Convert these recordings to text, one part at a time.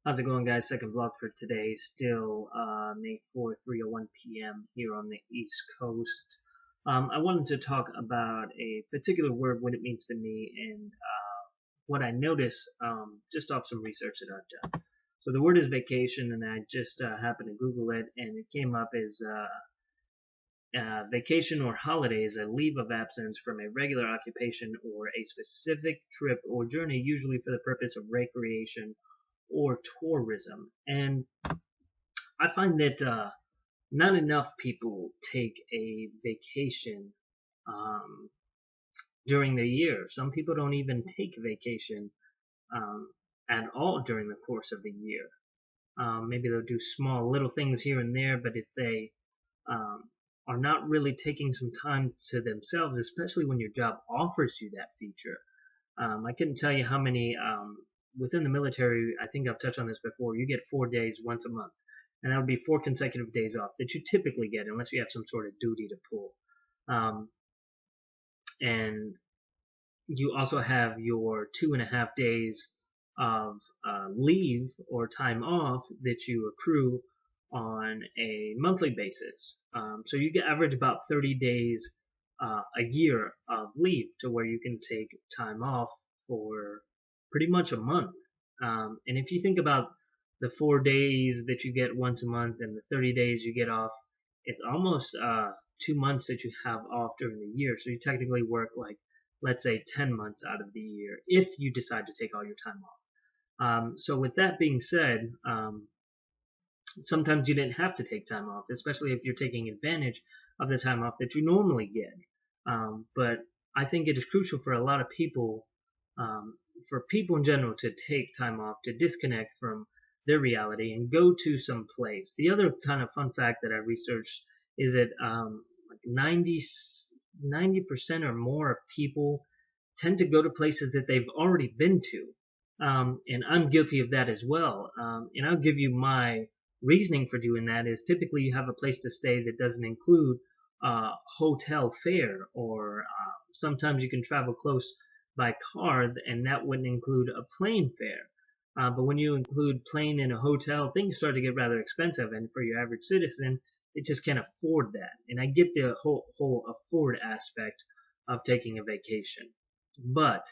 How's it going, guys? Second vlog for today. Still May 4th, 3:01 p.m. here on the East Coast. I wanted to talk about a particular word, what it means to me, and what I notice just off some research that I've done. So the word is vacation, and I just happened to Google it, and it came up as vacation or holiday is a leave of absence from a regular occupation or a specific trip or journey, usually for the purpose of recreation or tourism. And I find that not enough people take a vacation um, during the year. Some people don't even take vacation um, at all during the course of the year. Maybe they'll do small little things here and there, but if they um, are not really taking some time to themselves, especially when your job offers you that feature. I couldn't tell you how many within the military. I think I've touched on this before. You get 4 days once a month, and that would be 4 consecutive days off that you typically get, unless you have some sort of duty to pull. Um, and you also have your 2.5 days of leave or time off that you accrue on a monthly basis. So you get average about 30 days a year of leave to where you can take time off for pretty much a month. And if you think about the 4 days that you get once a month and the 30 days you get off, it's almost 2 months that you have off during the year. So you technically work like, let's say, 10 months out of the year if you decide to take all your time off. So with that being said, sometimes you didn't have to take time off, especially if you're taking advantage of the time off that you normally get. But I think it is crucial for a lot of people, for people in general, to take time off, to disconnect from their reality and go to some place. The other kind of fun fact that I researched is that like 90% or more of people tend to go to places that they've already been to. And I'm guilty of that as well. And I'll give you my reasoning for doing that is typically you have a place to stay that doesn't include hotel fare, or sometimes you can travel close by car, and that wouldn't include a plane fare. But when you include plane and a hotel, things start to get rather expensive, and for your average citizen, it just can't afford that. And I get the whole afford aspect of taking a vacation, but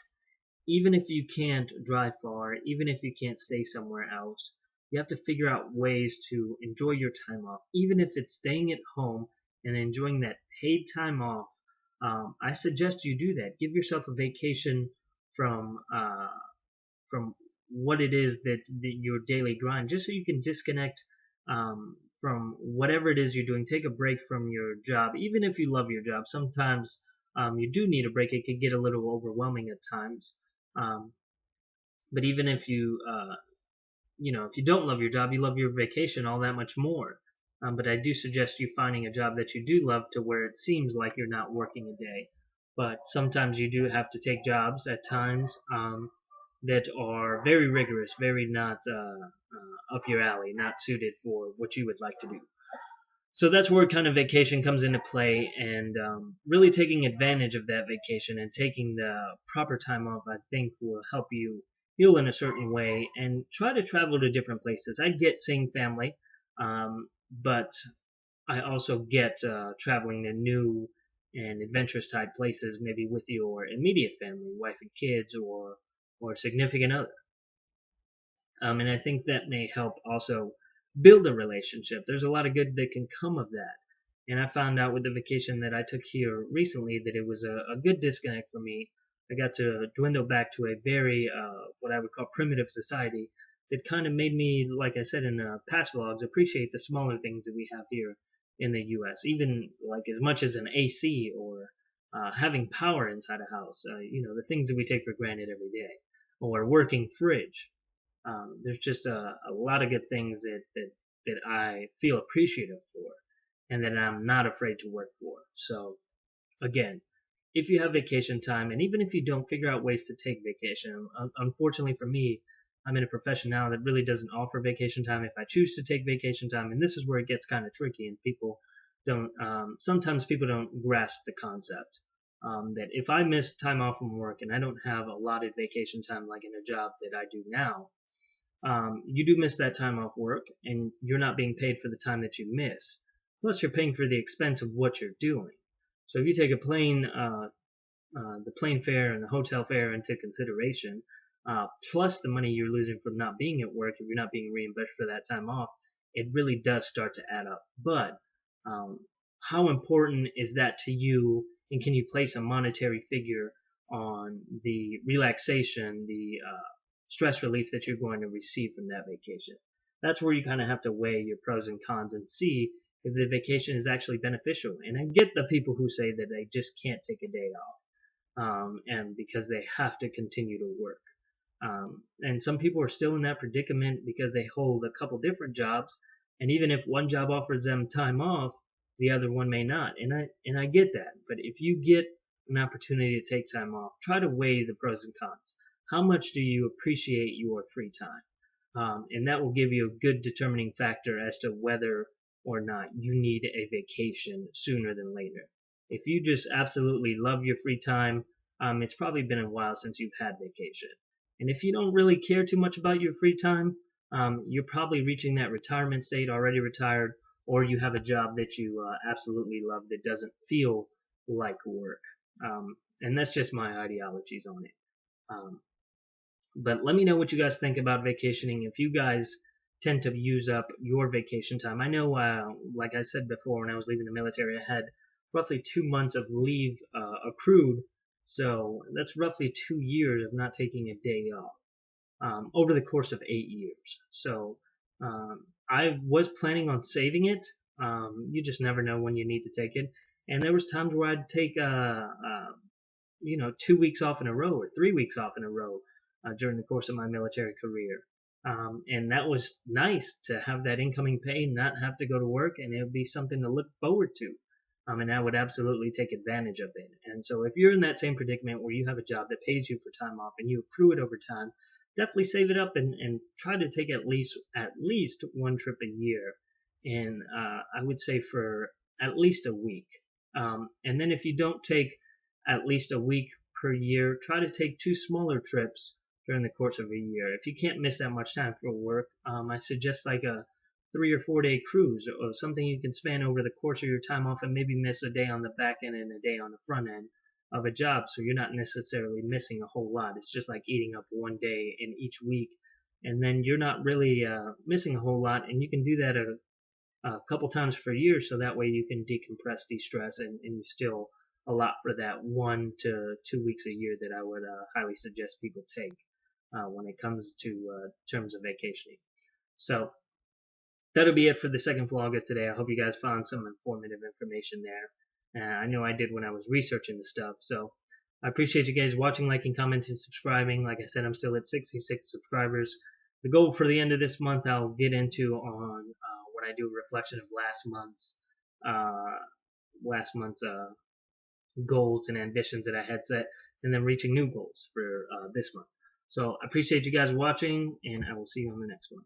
even if you can't drive far, even if you can't stay somewhere else, you have to figure out ways to enjoy your time off, even if it's staying at home and enjoying that paid time off. I suggest you do that. Give yourself a vacation from from what it is that your daily grind, just so you can disconnect from whatever it is you're doing. Take a break from your job, even if you love your job. Sometimes you do need a break. It could get a little overwhelming at times. Um, but even if if you don't love your job, you love your vacation all that much more. But I do suggest you finding a job that you do love to where it seems like you're not working a day. But sometimes you do have to take jobs at times that are very rigorous, very not up your alley, not suited for what you would like to do. So that's where kind of vacation comes into play, and really taking advantage of that vacation and taking the proper time off, I think, will help you heal in a certain way and try to travel to different places. I get seeing family, but I also get traveling to new and adventurous type places, maybe with your immediate family, wife and kids, or significant other. And I think that may help also build a relationship. There's a lot of good that can come of that. And I found out with the vacation that I took here recently that it was a good disconnect for me. I got to dwindle back to a very, what I would call primitive society that kind of made me, like I said in past vlogs, appreciate the smaller things that we have here in the US. Even like as much as an AC or having power inside a house, the things that we take for granted every day, or a working fridge. There's just a lot of good things that I feel appreciative for, and that I'm not afraid to work for. So again, if you have vacation time, and even if you don't, figure out ways to take vacation. Unfortunately for me, I'm in a profession now that really doesn't offer vacation time if I choose to take vacation time, and this is where it gets kind of tricky, and people don't. Sometimes people don't grasp the concept. That if I miss time off from work and I don't have allotted vacation time like in a job that I do now, you do miss that time off work, and you're not being paid for the time that you miss. Plus, you're paying for the expense of what you're doing. So if you take the plane fare and the hotel fare into consideration, plus the money you're losing from not being at work if you're not being reimbursed for that time off, it really does start to add up. But um, how important is that to you, and can you place a monetary figure on the relaxation, the stress relief that you're going to receive from that vacation? That's where you kind of have to weigh your pros and cons and see if the vacation is actually beneficial. And I get the people who say that they just can't take a day off, and because they have to continue to work. And some people are still in that predicament because they hold a couple different jobs, and even if one job offers them time off, the other one may not. And I get that. But if you get an opportunity to take time off, try to weigh the pros and cons. How much do you appreciate your free time? And that will give you a good determining factor as to whether or not you need a vacation sooner than later. If you just absolutely love your free time, it's probably been a while since you've had vacation. And if you don't really care too much about your free time, you're probably reaching that retirement state, already retired, or you have a job that you absolutely love that doesn't feel like work. And that's just my ideologies on it. Um, but let me know what you guys think about vacationing. If you guys tend to use up your vacation time. I know, like I said before, when I was leaving the military, I had roughly 2 months of leave accrued. So that's roughly 2 years of not taking a day off over the course of 8 years. So I was planning on saving it. You just never know when you need to take it. And there was times where I'd take 2 weeks off in a row or 3 weeks off in a row during the course of my military career. And that was nice to have that incoming pay, not have to go to work, and it would be something to look forward to. And I would absolutely take advantage of it. And so if you're in that same predicament where you have a job that pays you for time off and you accrue it over time, definitely save it up and try to take at least one trip a year. And I would say for at least a week. And then if you don't take at least a week per year, try to take 2 smaller trips during the course of a year. If you can't miss that much time for work, I suggest like a 3 or 4 day cruise or something you can span over the course of your time off and maybe miss a day on the back end and a day on the front end of a job, so you're not necessarily missing a whole lot. It's just like eating up one day in each week, and then you're not really missing a whole lot, and you can do that a couple times per year, so that way you can decompress, de-stress, and you still allot for that 1 to 2 weeks a year that I would highly suggest people take when it comes to terms of vacationing. So that'll be it for the second vlog of today. I hope you guys found some informative information there. I know I did when I was researching the stuff. So I appreciate you guys watching, liking, commenting, subscribing. Like I said, I'm still at 66 subscribers. The goal for the end of this month I'll get into on when I do a reflection of last month's goals and ambitions that I had set, and then reaching new goals for this month. So I appreciate you guys watching, and I will see you on the next one.